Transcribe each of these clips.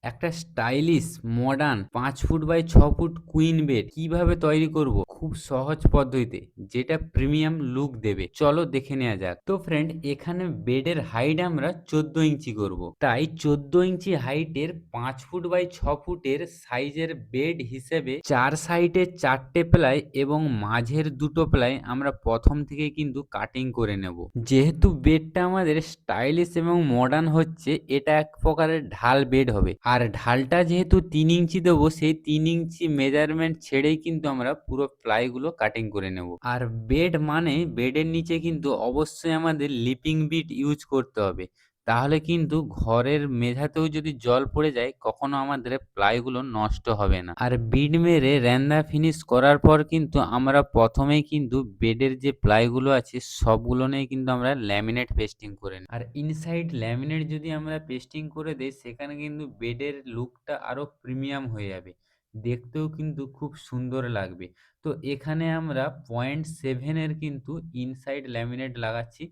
একটা stylish modern ৫ foot by ৬ foot queen bed কিভাবে তৈরি করব খুব সহজ পদ্ধতিতে, যেটা প্রিমিয়াম লুক দেবে। চলো দেখে নেওয়া যাক। তো ফ্রেন্ড, এখানে বেডের হাইট আমরা ১৪ ইঞ্চি করব। তাই ১৪ ইঞ্চি হাইটের ৫ ফুট বাই ৬ ফুটের সাইজের বেড হিসেবে ৪ সাইডে ৪টে প্লাই এবং মাঝের ২টো প্লাই আমরা প্রথম থেকে কিন্তু কাটিং করে নেব। যেহেতু বেডটা আমাদের স্টাইলিশ এবং মডার্ন হচ্ছে, এটা এক প্রকারের ঢাল বেড হবে। আর ঢালটা যেহেতু ৩ ইঞ্চি দেবো, সেই ৩ ইঞ্চি মেজারমেন্ট ছেড়েই কিন্তু আমরা পুরো প্লাইগুলো কাটিং করে নেব। আর বেড মানে বেডের নিচে কিন্তু অবশ্যই আমাদের লিপিং বিট ইউজ করতে হবে। তাহলে কিন্তু ঘরের মেঝাতেও যদি জল পড়ে যায়, কখনো আমাদের প্লাইগুলো নষ্ট হবে না। আর বিড মেরে রেন্দা ফিনিশ করার পর কিন্তু আমরা প্রথমেই কিন্তু বেডের যে প্লাইগুলো আছে সবগুলো নিয়ে কিন্তু আমরা ল্যামিনেট পেস্টিং করে নিই। আর ইনসাইড ল্যামিনেট যদি আমরা পেস্টিং করে দেই, সেখানে কিন্তু বেডের লুকটা আরো প্রিমিয়াম হয়ে যাবে। দেখতেও কিন্তু খুব সুন্দর লাগবে। তো এখানে আমরা 0.7 এর কিন্তু ইনসাইড ল্যামিনেট লাগাচ্ছি।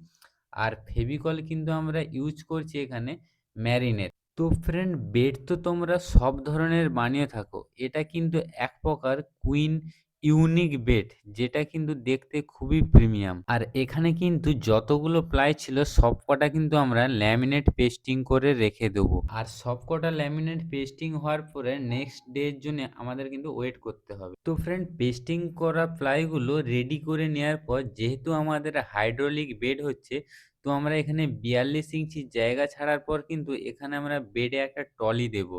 আর ফেভিকল কিন্তু আমরা ইউজ করছি এখানে ম্যারিনের। তো ফ্রেন্ড, বেড তো তোমরা সব ধরনের বানিয়ে থাকো, এটা কিন্তু এক প্রকার কুইন ইউনিক বেড, যেটা কিন্তু দেখতে খুবই প্রিমিয়াম। আর এখানে কিন্তু যতগুলো প্লাই ছিল সবকটা কিন্তু আমরা ল্যামিনেট পেস্টিং করে রেখে দেবো। আর সবকটা ল্যামিনেট পেস্টিং হওয়ার পরে নেক্সট ডে এর জন্য আমাদের কিন্তু ওয়েট করতে হবে। তো ফ্রেন্ড, পেস্টিং করা প্লাইগুলো রেডি করে নেওয়ার পর, যেহেতু আমাদের হাইড্রোলিক বেড হচ্ছে, তো আমরা এখানে ৪২ ইঞ্চি জায়গা ছাড়ার পর কিন্তু এখানে আমরা বেডে একটা ট্রলি দেব।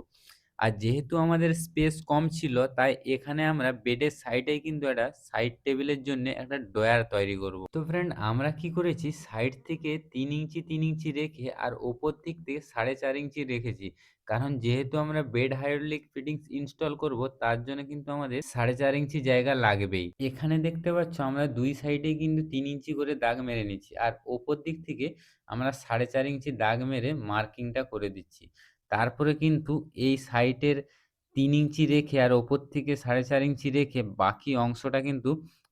আর যেহেতু আমাদের স্পেস কম ছিল, তাই এখানে আমরা বেডের সাইডে কিন্তু একটা সাইড টেবিলের জন্য একটা ড্রয়ার তৈরি করব। তো ফ্রেন্ড, আমরা কি করেছি, সাইড থেকে ৩ ইঞ্চি ৩ ইঞ্চি রেখে আর ওপর দিক থেকে ৪.৫ ইঞ্চি রেখেছি। কারণ যেহেতু আমরা বেড হাইড্রোলিক ফিটিংস ইনস্টল করব, তার জন্য কিন্তু আমাদের ৪.৫ ইঞ্চি জায়গা লাগবেই। এখানে দেখতে পাচ্ছ আমরা দুই সাইডেই কিন্তু ৩ ইঞ্চি করে দাগ মেরে নিচ্ছি। আর ওপর দিক থেকে আমরা ৪.৫ ইঞ্চি দাগ মেরে মার্কিংটা করে দিচ্ছি। তারপরে কিন্তু এই সাইডের ৩ ইঞ্চি রেখে আর ওপর থেকে ৪.৫ ইঞ্চি রেখে বাকি অংশটা কিন্তু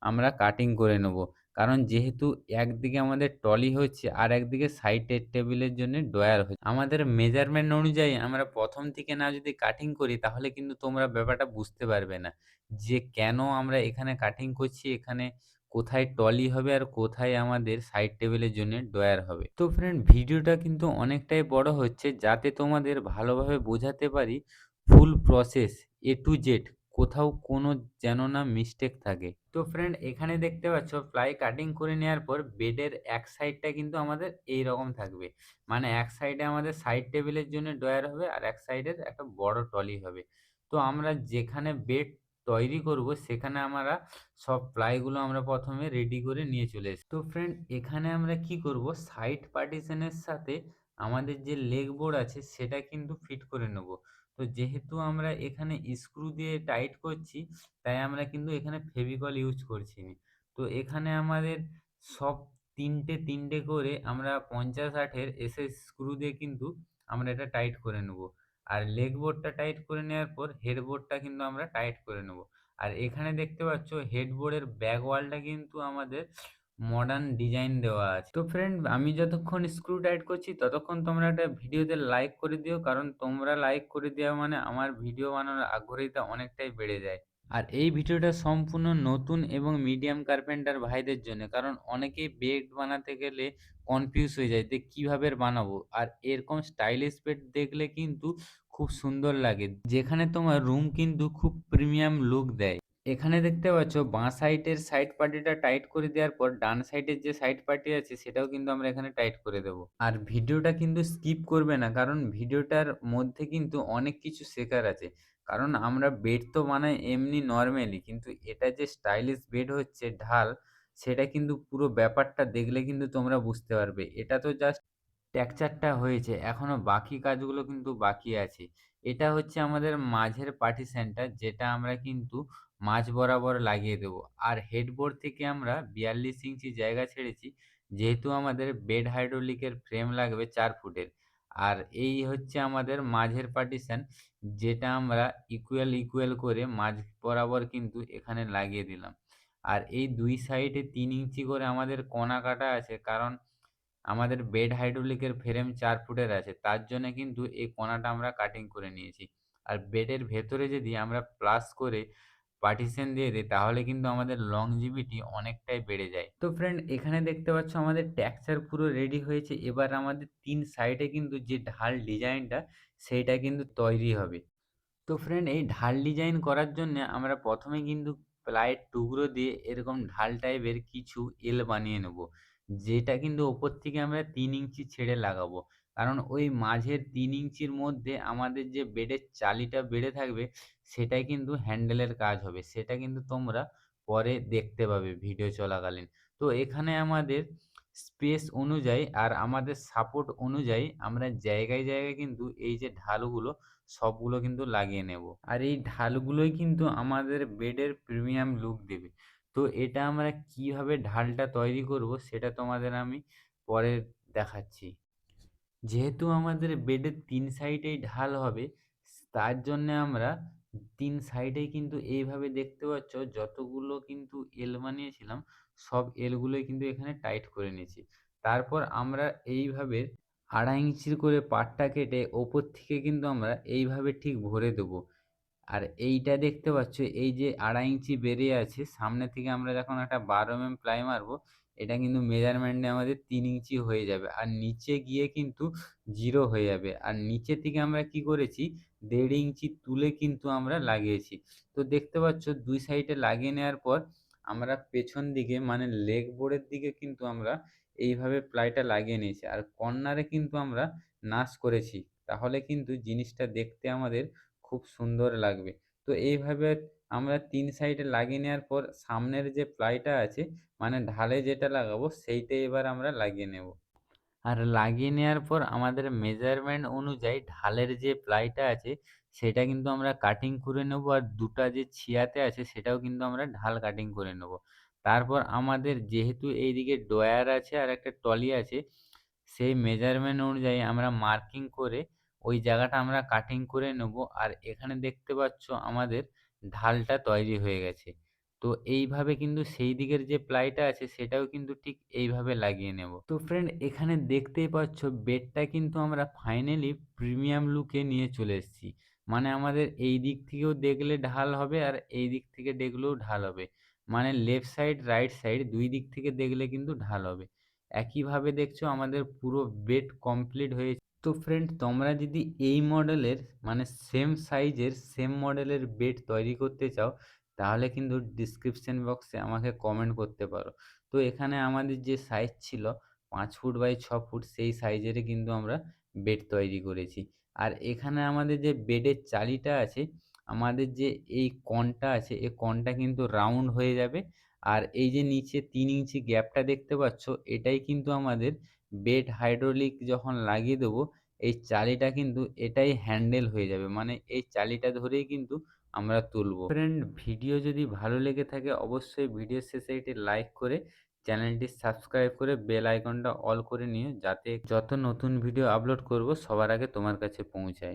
আমরা কাটিং করে নেব। কারণ যেহেতু একদিকে আমাদের ট্রলি হচ্ছে আর একদিকে সাইডের টেবিলের জন্য ড্রয়ার হচ্ছে। আমাদের মেজারমেন্ট অনুযায়ী আমরা প্রথম থেকে না যদি কাটিং করি, তাহলে কিন্তু তোমরা ব্যাপারটা বুঝতে পারবে না যে কেন আমরা এখানে কাটিং করছি, এখানে কোথায় ট্রলি হবে আর কোথায় আমাদের সাইড টেবিলের জন্য ড্রয়ার হবে। তো ফ্রেন্ড, ভিডিওটা কিন্তু অনেকটাই বড় হচ্ছে, যাতে তোমাদের ভালোভাবে বোঝাতে পারি ফুল প্রসেস এ টু জেড, কোথাও কোনো যেন না মিস্টেক থাকে। তো ফ্রেন্ড, এখানে দেখতে পাচ্ছ প্লাই কাটিং করে নেওয়ার পর বেডের এক সাইডটা কিন্তু আমাদের এই রকম থাকবে। মানে এক সাইডে আমাদের সাইড টেবিলের জন্য ড্রয়ার হবে আর এক সাইডের একটা বড় ট্রলি হবে। তো আমরা যেখানে বেড তৈরি করব, সেখানে আমরা সব প্লাইগুলো আমরা প্রথমে রেডি করে নিয়ে চলে এসেছি। তো ফ্রেন্ড, এখানে আমরা কি করব, সাইড পার্টিশনের সাথে আমাদের যে লেগ বোর্ড আছে সেটা কিন্তু ফিট করে নেব। তো যেহেতু আমরা এখানে স্ক্রু দিয়ে টাইট করছি, তাই আমরা কিন্তু এখানে ফেভিকল ইউজ করছি না। তো এখানে আমাদের সব তিনটে তিনটে করে আমরা 50-60 এসএস স্ক্রু দিয়ে কিন্তু আমরা এটা টাইট করে নেব। আর লেগ বোর্ডটা টাইট করে নেওয়ার পর হেড বোর্ডটা কিন্তু আমরা টাইট করে নেব। আর এখানে দেখতে পাচ্ছ হেডবোর্ডের ব্যাক ওয়ালটা কিন্তু আমাদের মডার্ন ডিজাইন দেওয়া আছে। তো ফ্রেন্ড, আমি যতক্ষণ স্ক্রু টাইট করছি ততক্ষণ তোমরা একটা ভিডিওতে লাইক করে দিও, কারণ তোমরা লাইক করে দেওয়া মানে আমার ভিডিও বানানোর আগ্রহীতা অনেকটাই বেড়ে যায়। আর এই ভিডিওটা সম্পূর্ণ নতুন এবং মিডিয়াম কার্পেন্টার ভাইদের জন্য, কারণ অনেকেই বেড বানাতে গেলে কনফিউজ হয়ে যায় যে কিভাবে বানাবো। আর এরকম স্টাইলিশ বেড দেখলে কিন্তু খুব সুন্দর লাগে, যেখানে তোমার রুম কিন্তু খুব প্রিমিয়াম লুক দেয়। এখানে দেখতে পাচ্ছ বাঁ সাইডের সাইড পার্টিটা টাইট করে দেওয়ার পর ডান সাইডের যে সাইড পার্টি আছে সেটাও কিন্তু আমরা এখানে টাইট করে দেবো। আর ভিডিওটা কিন্তু স্কিপ করবে না, কারণ ভিডিওটার মধ্যে কিন্তু অনেক কিছু শেখার আছে। কারণ আমরা বেড তো বানাই এমনি নর্মালি, কিন্তু এটা যে স্টাইলিশ বেড হচ্ছে ঢাল, সেটা কিন্তু পুরো ব্যাপারটা দেখলে কিন্তু তোমরা বুঝতে পারবে। এটা তো জাস্ট টেক্সচারটা হয়েছে, এখনো বাকি কাজগুলো কিন্তু বাকি আছে। এটা হচ্ছে আমাদের মাঝের পার্টিশনটা, যেটা আমরা কিন্তু মাঝ বরাবর লাগিয়ে দেবো। আর হেডবোর্ড থেকে আমরা ৪২ ইঞ্চি জায়গা ছেড়েছি, যেহেতু আমাদের বেড হাইড্রোলিকের ফ্রেম লাগবে ৪ ফুটের। আর এই হচ্ছে আমাদের মাঝের পার্টিশন, যেটা আমরা ইকুয়াল ইকুয়াল করে মাঝ বরাবর কিন্তু এখানে লাগিয়ে দিলাম। আর এই দুই সাইডে ৩ ইঞ্চি করে আমাদের কোনা কাটা আছে, কারণ আমাদের বেড হাইড্রোলিকের ফ্রেম 4 ফুটের আছে, তার জন্য কিন্তু এই কোণাটা আমরা কাটিং করে নিয়েছি। আর বেডের ভেতরে যদি আমরা প্লাস করে পার্টিশন দিয়ে দেই তাহলে কিন্তু আমাদের লংজিভিটি অনেকটাই বেড়ে যায়। তো ফ্রেন্ড এখানে দেখতে পাচ্ছ আমাদের টেক্সচার পুরো রেডি হয়েছে। এবার আমাদের 3 সাইডে কিন্তু যে ঢাল ডিজাইনটা সেইটা কিন্তু তৈরি হবে। তো ফ্রেন্ড এই ঢাল ডিজাইন করার জন্যে আমরা প্রথমে কিন্তু প্লাইয়ের টুকরো দিয়ে এরকম ঢাল টাইপের কিছু এল বানিয়ে নেব, যেটা কিন্তু ওপর থেকে আমরা 3 ইঞ্চি ছেড়ে লাগাবো। কারণ ওই মাঝের 3 ইঞ্চির মধ্যে আমাদের যে বেডের চালিটা বেড়ে থাকবে সেটাই কিন্তু হ্যান্ডেলের কাজ হবে, সেটা কিন্তু তোমরা পরে দেখতে পাবে ভিডিও চলাকালীন। তো এখানে আমাদের স্পেস অনুযায়ী আর আমাদের সাপোর্ট অনুযায়ী আমরা জায়গায় জায়গায় কিন্তু এই যে ঢালগুলো সবগুলো কিন্তু লাগিয়ে নেব। আর এই ঢালগুলোই কিন্তু আমাদের বেডের প্রিমিয়াম লুক দেবে। তো এটা আমরা কিভাবে ঢালটা তৈরি করব সেটা তোমাদের আমি পরে দেখাচ্ছি। যেহেতু আমাদের বেডের 3 সাইডেই ঢাল হবে, তার জন্যে আমরা 3 সাইডেই কিন্তু এইভাবে দেখতে পাচ্ছ যতগুলো কিন্তু এল বানিয়েছিলাম, সব এলগুলোই কিন্তু এখানে টাইট করে নিয়েছি। তারপর আমরা এইভাবে 2.5 ইঞ্চির করে পাটটা কেটে ওপর থেকে কিন্তু আমরা এইভাবে ঠিক ভরে দেবো। আর এইটা দেখতে পাচ্ছ এই যে 2.5 ইঞ্চি বেরিয়ে আছে, সামনে থেকে আমরা যখন একটা 12 প্লাই মারবো, এটা কিন্তু মেজারমেন্টে আমাদের 3 ইঞ্চি হয়ে যাবে। আর নিচে গিয়ে কিন্তু 0 হয়ে যাবে। আর নিচে থেকে আমরা কি করেছি 1.5 ইঞ্চি তুলে কিন্তু আমরা লাগিয়েছি। তো দেখতে পাচ্ছ 2 সাইডে লাগিয়ে নেওয়ার পর আমরা পেছন দিকে মানে লেগ বোর্ডের দিকে কিন্তু আমরা এইভাবে প্লাইটা লাগিয়ে নিয়েছি। আর কর্নারে কিন্তু আমরা নাচ করেছি। তাহলে কিন্তু জিনিসটা দেখতে আমাদের খুব সুন্দর লাগবে। তো এইভাবে আমরা 3 সাইডে লাগিয়ে নেওয়ার পর সামনের যে প্লাইটা আছে মানে ঢালে যেটা লাগাবো সেইটাই এবার আমরা লাগিয়ে নেব। আর লাগিয়ে নেওয়ার পর আমাদের মেজারমেন্ট অনুযায়ী ঢালের যে প্লাইটা আছে সেটা কিন্তু আমরা কাটিং করে নেব। আর ২ টা যে ছিয়াতে আছে সেটাও কিন্তু আমরা ঢাল কাটিং করে নেব। তারপর আমাদের যেহেতু এইদিকে ড্রয়ার আছে আর একটা টলি আছে, সেই মেজারমেন্ট অনুযায়ী আমরা মার্কিং করে ওই জায়গাটা আমরা কাটিং করে নেব। আর এখানে দেখতে পাচ্ছ আমাদের ঢালটা তৈরি হয়ে গেছে। তো এইভাবে কিন্তু সেই দিকের যে প্লাইটা আছে সেটাও কিন্তু ঠিক এইভাবে লাগিয়ে নেব। তো ফ্রেন্ড এখানে দেখতেই পাচ্ছ বেডটা কিন্তু আমরা ফাইনালি প্রিমিয়াম লুকে নিয়ে চলে এসেছি। মানে আমাদের এই দিক থেকেও দেখলে ঢাল হবে আর এই দিক থেকে দেখলেও ঢাল হবে। মানে লেফট সাইড রাইট সাইড ২ দিক থেকে দেখলে কিন্তু ঢাল হবে। একইভাবে দেখছো আমাদের পুরো বেড কমপ্লিট হয়েছে। তো ফ্রেন্ড তোমরা যদি এই মডেলের মানে সেম সাইজের সেম মডেলের বেড তৈরি করতে চাও তাহলে কিন্তু ডিসক্রিপশন বক্সে আমাকে কমেন্ট করতে পারো। তো এখানে আমাদের যে সাইজ ছিল 5 ফুট বাই 6 ফুট সেই সাইজেরই কিন্তু আমরা বেড তৈরি করেছি। আর এখানে আমাদের যে বেডের চালিটা আছে, আমাদের যে এই কণটা আছে এই কণটা কিন্তু রাউন্ড হয়ে যাবে। আর এই যে নিচে 3 ইঞ্চি গ্যাপটা দেখতে পাচ্ছ এটাই কিন্তু আমাদের বেড হাইড্রোলিক যখন লাগিয়ে দেবো এই চালিটা কিন্তু এটাই হ্যান্ডেল হয়ে যাবে। মানে এই চালিটা ধরেই কিন্তু আমরা তুলবো। ফ্রেন্ড ভিডিও যদি ভালো লেগে থাকে অবশ্যই ভিডিওর শেষে একটি লাইক করে চ্যানেলটি সাবস্ক্রাইব করে বেল আইকনটা অল করে নিও, যাতে যত নতুন ভিডিও আপলোড করব সবার আগে তোমার কাছে পৌঁছায়।